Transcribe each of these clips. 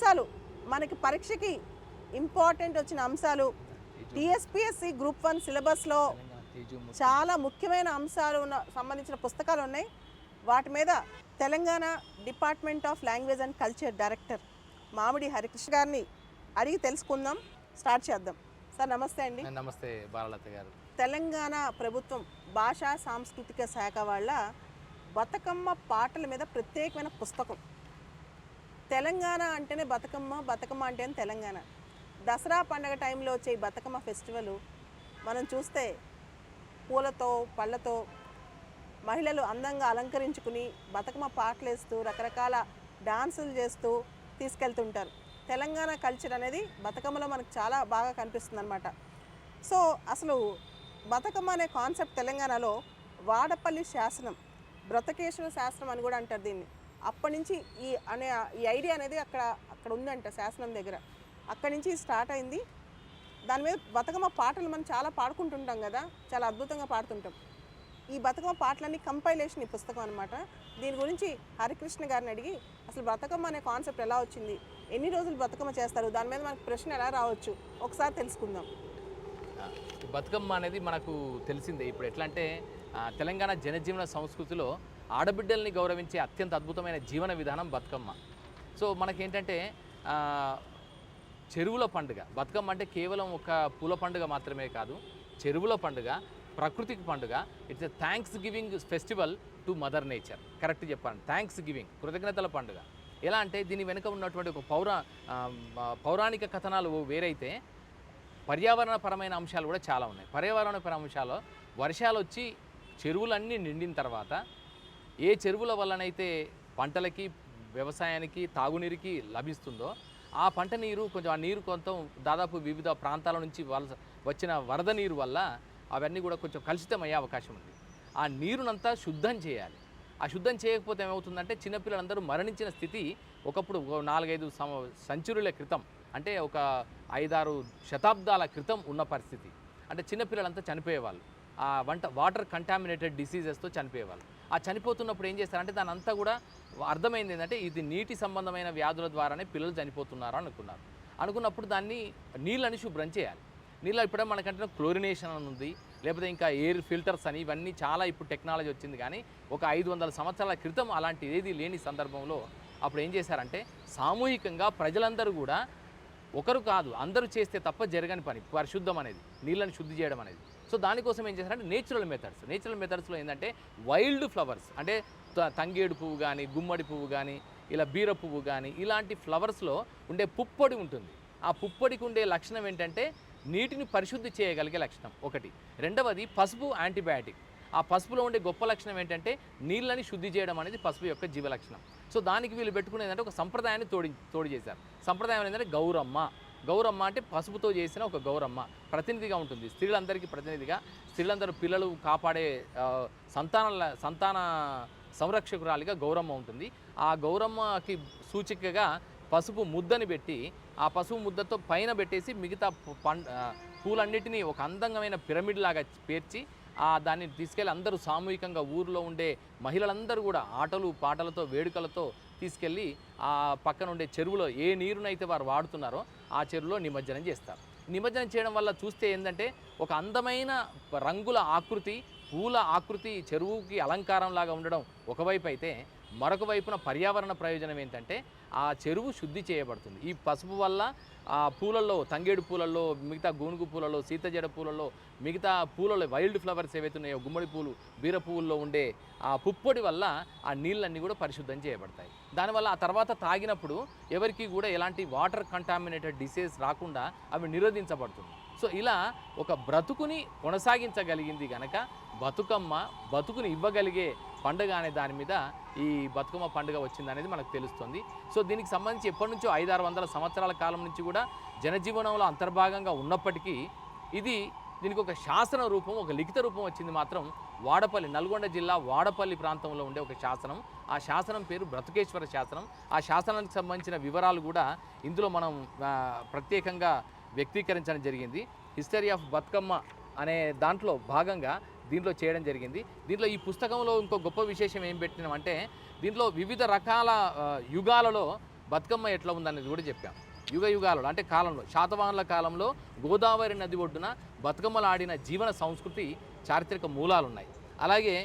అంశాలు మనకి పరీక్షకి ఇంపార్టెంట్ వచ్చిన అంశాలు టీఎస్పీఎస్సీ గ్రూప్ 1 సిలబస్లో చాలా ముఖ్యమైన అంశాలు సంబంధించిన పుస్తకాలు ఉన్నాయి. వాటి మీద Telangana department of language and culture director మామిడి హరికృష్ణ గారిని అడిగి తెలుసుకుందాం. స్టార్ట్ చేద్దాం. సార్ నమస్తే అండి. నమస్తే బాలలత గారు. తెలంగాణ ప్రభుత్వం భాషా సాంస్కృతిక శాఖ వాళ్ళ బతుకమ్మ పాటల మీద ప్రత్యేకమైన పుస్తకం. తెలంగాణ అంటేనే బతుకమ్మ, బతుకమ్మ అంటేనే తెలంగాణ. దసరా పండగ టైంలో వచ్చే బతుకమ్మ ఫెస్టివల్ మనం చూస్తే పూలతో పళ్ళతో మహిళలు అందంగా అలంకరించుకుని బతుకమ్మ పాటలు వేస్తూ రకరకాల డాన్సులు చేస్తూ తీసుకెళ్తుంటారు. తెలంగాణ కల్చర్ అనేది బతుకమ్మలో మనకు చాలా బాగా కనిపిస్తుంది అనమాట. సో అసలు బతుకమ్మ అనే కాన్సెప్ట్ తెలంగాణలో వాడపల్లి శాసనం, బ్రతకేశ్వర శాస్త్రం అని కూడా అంటారు దీన్ని. అప్పటి నుంచి ఈ ఐడియా అనేది అక్కడ ఉందంట శాసనం దగ్గర. అక్కడి నుంచి స్టార్ట్ అయింది. దాని మీద బతుకమ్మ పాటలు మనం చాలా పాడుకుంటుంటాం కదా, చాలా అద్భుతంగా పాడుతుంటాం. ఈ బతుకమ్మ పాటలన్నీ కంపైలేషన్ ఈ పుస్తకం అనమాట. దీని గురించి హరికృష్ణ గారిని అడిగి అసలు బతుకమ్మ అనే కాన్సెప్ట్ ఎలా వచ్చింది, ఎన్ని రోజులు బతుకమ్మ చేస్తారు, దాని మీద మనకు ప్రశ్న ఎలా రావచ్చు ఒకసారి తెలుసుకుందాం. బతుకమ్మ అనేది మనకు తెలిసిందే. ఇప్పుడు ఎట్లా అంటే తెలంగాణ జనజీవన సంస్కృతిలో ఆడబిడ్డల్ని గౌరవించే అత్యంత అద్భుతమైన జీవన విధానం బతుకమ్మ. సో మనకేంటంటే చెరువుల పండుగ బతుకమ్మ అంటే కేవలం ఒక పూల పండుగ మాత్రమే కాదు, చెరువుల పండుగ, ప్రకృతికి పండుగ. It's a thanks giving festival to mother nature. Correct చెప్పాను, థ్యాంక్స్ గివింగ్, కృతజ్ఞతల పండుగ. ఎలా అంటే దీని వెనుక ఉన్నటువంటి ఒక పౌరాణిక కథనాలు వేరైతే పర్యావరణపరమైన అంశాలు కూడా చాలా ఉన్నాయి. పర్యావరణపర అంశాల్లో వర్షాలు వచ్చి చెరువులన్నీ నిండిన తర్వాత ఏ చెరువుల వల్లనైతే పంటలకి, వ్యవసాయానికి, తాగునీరుకి లభిస్తుందో ఆ పంట నీరు కొంచెం, ఆ నీరు కొంత దాదాపు వివిధ ప్రాంతాల నుంచి వచ్చిన వరద నీరు వల్ల అవన్నీ కూడా కొంచెం కలుషితం అయ్యే అవకాశం ఉంది. ఆ నీరునంతా శుద్ధం చేయాలి. ఆ శుద్ధం చేయకపోతే ఏమవుతుందంటే చిన్నపిల్లలందరూ మరణించిన స్థితి ఒకప్పుడు 4-5 సెంచురీల క్రితం, అంటే ఒక 5-6 శతాబ్దాల క్రితం ఉన్న పరిస్థితి. అంటే చిన్నపిల్లలంతా చనిపోయేవాళ్ళు, ఆ వాటర్ కంటామినేటెడ్ డిసీజెస్తో చనిపోయేవాళ్ళు. ఆ చనిపోతున్నప్పుడు ఏం చేస్తారంటే దాని అంతా కూడా అర్థమైంది ఏంటంటే ఇది నీటి సంబంధమైన వ్యాధుల ద్వారానే పిల్లలు చనిపోతున్నారు అనుకున్నప్పుడు దాన్ని నీళ్ళని శుభ్రం చేయాలి. నీళ్ళు ఇప్పుడు మనకంటే క్లోరినేషన్ అని ఉంది, లేకపోతే ఇంకా ఎయిర్ ఫిల్టర్స్ అని, ఇవన్నీ చాలా ఇప్పుడు టెక్నాలజీ వచ్చింది. కానీ ఒక 500 సంవత్సరాల క్రితం అలాంటి ఏది లేని సందర్భంలో అప్పుడు ఏం చేశారంటే సామూహికంగా ప్రజలందరూ కూడా, ఒకరు కాదు అందరూ చేస్తే తప్ప జరగని పని పరిశుద్ధం అనేది, నీళ్ళని శుద్ధి చేయడం అనేది. సో దానికోసం ఏం చేశారంటే నేచురల్ మెథడ్స్లో ఏంటంటే వైల్డ్ ఫ్లవర్స్, అంటే తంగేడు పువ్వు కానీ, గుమ్మడి పువ్వు కానీ, ఇలా బీర పువ్వు కానీ, ఇలాంటి ఫ్లవర్స్లో ఉండే పుప్పొడి ఉంటుంది. ఆ పుప్పొడికి ఉండే లక్షణం ఏంటంటే నీటిని పరిశుద్ధి చేయగలిగే లక్షణం ఒకటి. రెండవది పసుపు యాంటీబయాటిక్. ఆ పసుపులో ఉండే గొప్ప లక్షణం ఏంటంటే నీళ్ళని శుద్ధి చేయడం అనేది పసుపు యొక్క జీవ లక్షణం. సో దానికి వీళ్ళు పెట్టుకునేది ఏంటంటే ఒక సంప్రదాయాన్ని తోడు చేశారు. సంప్రదాయం ఏంటంటే గౌరమ్మ అంటే పసుపుతో చేసిన ఒక గౌరమ్మ ప్రతినిధిగా ఉంటుంది. స్త్రీలందరికీ ప్రతినిధిగా, స్త్రీలందరూ పిల్లలు కాపాడే సంతాన సంరక్షకురాలిగా గౌరమ్మ ఉంటుంది. ఆ గౌరమ్మకి సూచికగా పసుపు ముద్దని పెట్టి, ఆ పసుపు ముద్దతో పైన పెట్టేసి మిగతా పూలన్నిటినీ ఒక అందమైన పిరమిడ్ లాగా పేర్చి దాన్ని తీసుకెళ్ళి అందరూ సామూహికంగా ఊరిలో ఉండే మహిళలందరూ కూడా ఆటలు పాటలతో వేడుకలతో తీసుకెళ్ళి ఆ పక్కన ఉండే చెరువులో ఏ నీరునైతే వారు వాడుతున్నారో ఆ చెరువులో నిమజ్జనం చేస్తారు. నిమజ్జనం చేయడం వల్ల చూస్తే ఏంటంటే ఒక అందమైన రంగుల ఆకృతి, పూల ఆకృతి చెరువుకి అలంకారంలాగా ఉండడం ఒకవైపు అయితే, మరొక వైపున పర్యావరణ ప్రయోజనం ఏంటంటే ఆ చెరువు శుద్ధి చేయబడుతుంది. ఈ పసుపు వల్ల ఆ పూలల్లో, తంగేడు పూలల్లో, మిగతా గూనుగు పూలలో, సీతజడ పూలలో, మిగతా పూలలో వైల్డ్ ఫ్లవర్స్ ఏవైతే ఉన్నాయో గుమ్మడి పూలు, బీర పువ్వుల్లో ఉండే ఆ పుప్పొడి వల్ల ఆ నీళ్ళన్నీ కూడా పరిశుద్ధం చేయబడతాయి. దానివల్ల ఆ తర్వాత తాగినప్పుడు ఎవరికి కూడా ఎలాంటి వాటర్ కంటామినేటెడ్ డిసీజ్ రాకుండా అవి నిరోధించబడుతుంది. సో ఇలా ఒక బ్రతుకుని కొనసాగించగలిగింది కనుక బతుకుని ఇవ్వగలిగే పండుగ అనే దాని మీద ఈ బతుకమ్మ పండుగ వచ్చిందనేది మనకు తెలుస్తుంది. సో దీనికి సంబంధించి ఎప్పటి నుంచో 500-600 సంవత్సరాల కాలం నుంచి కూడా జనజీవనంలో అంతర్భాగంగా ఉన్నప్పటికీ దీనికి ఒక శాసన రూపం, ఒక లిఖిత రూపం వచ్చింది మాత్రం వాడపల్లి, నల్గొండ జిల్లా వాడపల్లి ప్రాంతంలో ఉండే ఒక శాసనం. ఆ శాసనం పేరు బ్రతకేశ్వర శాసనం. ఆ శాసనానికి సంబంధించిన వివరాలు కూడా ఇందులో మనం ప్రత్యేకంగా వ్యక్తీకరించడం జరిగింది. హిస్టరీ ఆఫ్ బతుకమ్మ అనే దాంట్లో భాగంగా దీంట్లో చేయడం జరిగింది. దీంట్లో ఈ పుస్తకంలో ఇంకో గొప్ప విశేషం ఏం పెట్టినామంటే దీంట్లో వివిధ రకాల యుగాలలో బతుకమ్మ ఎట్లా ఉందనేది కూడా చెప్పాం. యుగ యుగాలలో అంటే కాలంలో శాతవాహనుల కాలంలో గోదావరి నది ఒడ్డున బతుకమ్మలు ఆడిన జీవన సంస్కృతి చారిత్రక మూలాలు ఉన్నాయి. అలాగే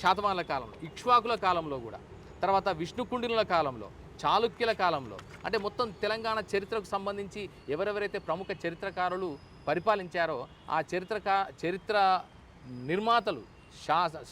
శాతవాహనుల కాలంలో, ఇక్ష్వాకుల కాలంలో కూడా, తర్వాత విష్ణుకుండినుల కాలంలో, చాళుక్యుల కాలంలో, అంటే మొత్తం తెలంగాణ చరిత్రకు సంబంధించి ఎవరెవరైతే ప్రముఖ చరిత్రకారులు పరిపాలించారో ఆ చరిత్ర నిర్మాతలు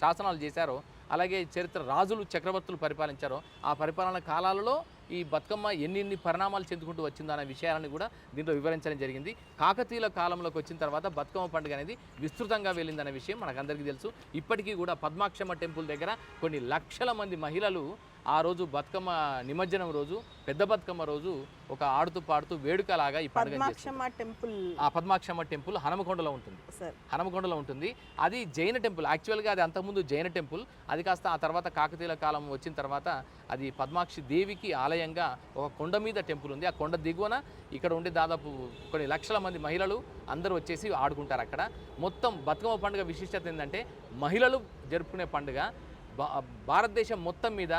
శాసనాలు చేశారో, అలాగే చరిత్ర రాజులు చక్రవర్తులు పరిపాలించారో ఆ పరిపాలన కాలాలలో ఈ బతుకమ్మ ఎన్ని పరిణామాలు చెందుకుంటూ వచ్చిందో అనే విషయాలను కూడా దీంట్లో వివరించడం జరిగింది. కాకతీయుల కాలంలోకి వచ్చిన తర్వాత బతుకమ్మ పండుగ అనేది విస్తృతంగా వెళ్ళిందనే విషయం మనకందరికీ తెలుసు. ఇప్పటికీ కూడా పద్మాక్షమ్మ టెంపుల్ దగ్గర కొన్ని లక్షల మంది మహిళలు ఆ రోజు బతుకమ్మ నిమజ్జనం రోజు, పెద్ద బతుకమ్మ రోజు ఒక ఆడుతూ పాడుతూ వేడుకలాగా ఈ పండుగ టెంపుల్. ఆ పద్మాక్షమ్మ టెంపుల్ హనుమకొండలో ఉంటుంది. హనుమకొండలో ఉంటుంది. అది జైన టెంపుల్. యాక్చువల్గా అది అంతకుముందు జైన టెంపుల్. అది కాస్త ఆ తర్వాత కాకతీయుల కాలం వచ్చిన తర్వాత అది పద్మాక్షి దేవికి ఆలయంగా ఒక కొండ మీద టెంపుల్ ఉంది. ఆ కొండ దిగువన ఇక్కడ ఉండే దాదాపు కొన్ని లక్షల మంది మహిళలు అందరూ వచ్చేసి ఆడుకుంటారు అక్కడ. మొత్తం బతుకమ్మ పండుగ విశిష్టత ఏంటంటే మహిళలు జరుపుకునే పండుగ. భారతదేశం మొత్తం మీద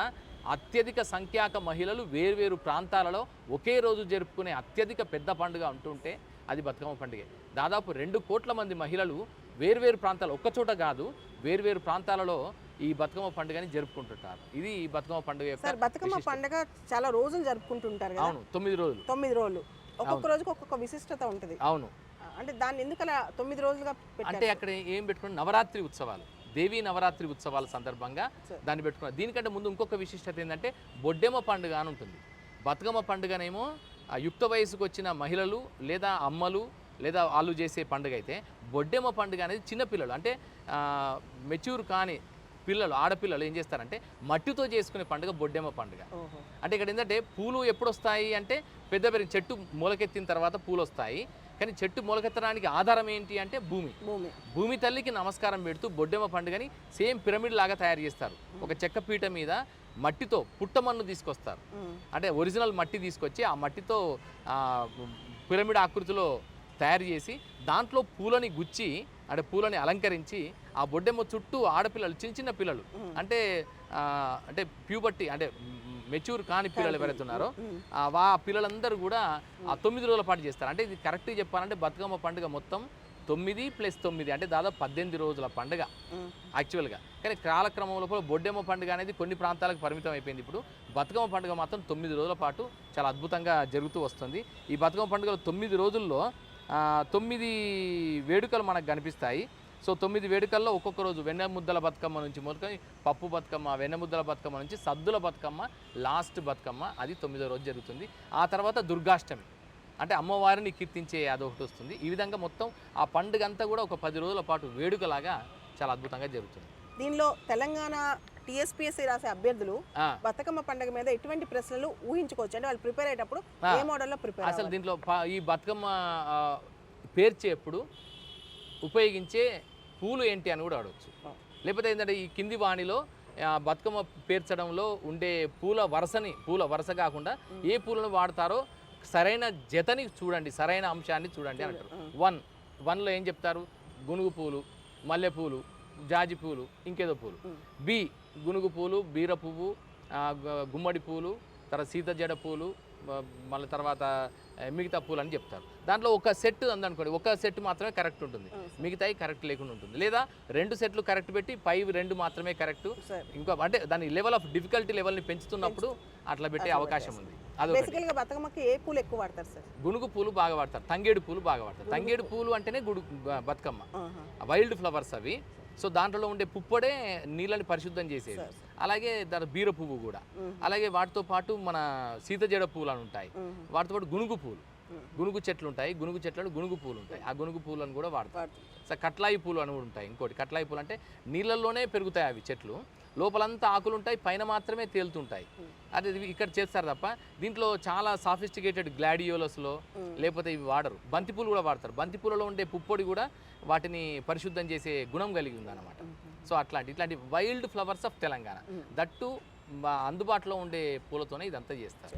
అత్యధిక సంఖ్యాక మహిళలు వేర్వేరు ప్రాంతాలలో ఒకే రోజు జరుపుకునే అత్యధిక పెద్ద పండుగ అంటుంటే అది బతుకమ్మ పండుగ. దాదాపు 2 కోట్ల మంది మహిళలు వేర్వేరు ప్రాంతాలు, ఒక్కచోట కాదు వేర్వేరు ప్రాంతాలలో ఈ బతుకమ్మ పండుగని జరుపుకుంటుంటారు. ఇది ఈ బతుకమ్మ పండుగ యొక్క బతుకమ్మ పండుగ చాలా రోజులు జరుపుకుంటుంటారు కదా. అవును, 9 రోజులు. 9 రోజులు ఒక్కొక్క రోజుకి ఒక్కొక్క విశిష్టత ఉంటుంది. అవును, అంటే దాన్ని ఎందుకు అలా 9 రోజులుగా అంటే అక్కడ ఏం పెట్టుకుని నవరాత్రి ఉత్సవాలు, దేవీ నవరాత్రి ఉత్సవాల సందర్భంగా దాన్ని పెట్టుకున్నారు. దీనికంటే ముందు ఇంకొక విశిష్టత ఏంటంటే బొడ్డెమ్మ పండుగ అని ఉంటుంది. బతుకమ్మ పండుగనేమో యుక్త వయసుకు వచ్చిన మహిళలు లేదా అమ్మలు లేదా వాళ్ళు చేసే పండుగ అయితే, బొడ్డెమ్మ పండుగ అనేది చిన్నపిల్లలు అంటే మెచ్యూర్ కాని పిల్లలు, ఆడపిల్లలు ఏం చేస్తారంటే మట్టితో చేసుకునే పండుగ బొడ్డెమ్మ పండుగ. అంటే ఇక్కడ ఏంటంటే పూలు ఎప్పుడు వస్తాయి అంటే పెద్ద పెరిగిన చెట్టు మొలకెత్తిన తర్వాత పూలు వస్తాయి. కానీ చెట్టు మొలకెత్తడానికి ఆధారం ఏంటి అంటే భూమి తల్లికి నమస్కారం పెడుతూ బొడ్డెమ్మ పండుగని సేమ్ పిరమిడ్ లాగా తయారు చేస్తారు. ఒక చెక్క పీట మీద మట్టితో పుట్టమన్ను తీసుకొస్తారు. అంటే ఒరిజినల్ మట్టి తీసుకొచ్చి ఆ మట్టితో పిరమిడ్ ఆకృతిలో తయారు చేసి దాంట్లో పూలని గుచ్చి, అంటే పూలని అలంకరించి ఆ బొడ్డెమ్మ చుట్టూ ఆడపిల్లలు, చిన్న పిల్లలు అంటే ప్యూబర్టీ అంటే మెచ్యూర్ కాని పిల్లలు ఎవరైతే ఉన్నారో ఆ పిల్లలందరూ కూడా ఆ 9 రోజుల పాటు చేస్తారు. అంటే ఇది కరెక్ట్గా చెప్పాలంటే బతుకమ్మ పండుగ మొత్తం 9 + 9 అంటే దాదాపు 18 రోజుల పండుగ యాక్చువల్గా. కానీ కాలక్రమంలో బొడ్డెమ్మ పండుగ అనేది కొన్ని ప్రాంతాలకు పరిమితం అయిపోయింది. ఇప్పుడు బతుకమ్మ పండుగ మాత్రం 9 రోజుల పాటు చాలా అద్భుతంగా జరుగుతూ వస్తుంది. ఈ బతుకమ్మ పండుగలో 9 రోజుల్లో 9 వేడుకలు మనకు కనిపిస్తాయి. సో 9 వేడుకల్లో ఒక్కొక్క రోజు వెన్న ముద్దల బతుకమ్మ నుంచి మొదలుకొని పప్పు బతుకమ్మ, వెన్న ముద్దల బతుకమ్మ నుంచి సద్దుల బతుకమ్మ, లాస్ట్ బతుకమ్మ అది 9వ రోజు జరుగుతుంది. ఆ తర్వాత దుర్గాష్టమి అంటే అమ్మవారిని కీర్తించే అదొకటి వస్తుంది. ఈ విధంగా మొత్తం ఆ పండుగ అంతా కూడా ఒక 10 రోజుల పాటు వేడుకలాగా చాలా అద్భుతంగా జరుగుతుంది. దీనిలో తెలంగాణ టీఎస్పీఎస్సీ రాసే అభ్యర్థులు బతుకమ్మ పండుగ మీద ఎటువంటి ప్రశ్నలు ఊహించుకోవచ్చు? అంటే వాళ్ళు ప్రిపేర్ అయ్యేటప్పుడు ఏ మోడల్లో ప్రిపేర్ అసలు దీంట్లో ఈ బతుకమ్మ పేర్చేప్పుడు ఉపయోగించే పూలు ఏంటి అని కూడా అడగచ్చు. లేకపోతే ఏంటంటే ఈ కింది వాణిలో బతుకమ్మ పేర్చడంలో ఉండే పూల వరుస కాకుండా ఏ పూలను వాడతారో సరైన జతని చూడండి, సరైన అంశాన్ని చూడండి అని అంటారు. 1లో ఏం చెప్తారు? గునుగు పూలు, మల్లెపూలు, జాజి పూలు, ఇంకేదో పూలు. బి గునుగు పూలు, బీర పువ్వు, గుమ్మడి పూలు, తర్వాత సీత జడ పూలు, మళ్ళీ తర్వాత మిగతా పూలు అని చెప్తారు. దాంట్లో ఒక సెట్ ఉందనుకోండి, ఒక సెట్ మాత్రమే కరెక్ట్ ఉంటుంది, మిగతాయి కరెక్ట్ లేకుండా ఉంటుంది. లేదా 2 సెట్లు కరెక్ట్ పెట్టి పై 2 మాత్రమే కరెక్ట్. ఇంకో అంటే దాని లెవెల్ ఆఫ్ డిఫికల్టీ లెవెల్ని పెంచుతున్నప్పుడు అట్లా పెట్టే అవకాశం ఉంది. బేసికల్గా బతుకమ్మకి ఏ పూలు ఎక్కువ వాడతారు సార్? గునుగు పూలు బాగా వాడతారు, తంగేడు పూలు బాగా వాడతారు. తంగేడు పూలు అంటేనే బతుకమ్మ, వైల్డ్ ఫ్లవర్స్ అవి. సో దాంట్లో ఉండే పుప్పొడే నీళ్ళని పరిశుద్ధం చేసేది. అలాగే దాని బీర పువ్వు కూడా. అలాగే వాటితో పాటు మన సీతజడ పూలు అని ఉంటాయి. వాటితో పాటు గునుగు పూలు, గునుగు చెట్లు ఉంటాయి. గునుగు చెట్లలో గునుగు పూలు ఉంటాయి. ఆ గునుగు పూలను కూడా వాడతారు. సో కట్లాయి పూలు అని కూడా ఉంటాయి. ఇంకోటి కట్లాయి పూలు అంటే నీళ్ళల్లోనే పెరుగుతాయి అవి చెట్లు, లోపలంతా ఆకులు ఉంటాయి, పైన మాత్రమే తేలుతుంటాయి. అది ఇక్కడ చేస్తారు తప్ప దీంట్లో చాలా సాఫిస్టికేటెడ్ గ్లాడియోలస్లో లేకపోతే ఇవి వాడరు. బంతిపూలు కూడా వాడతారు. బంతిపూలలో ఉండే పుప్పొడి కూడా వాటిని పరిశుద్ధం చేసే గుణం కలిగి ఉందన్నమాట. సో ఇట్లాంటి wild flowers of Telangana, that అందుబాటులో ఉండే పూలతోనే ఇదంతా చేస్తారు.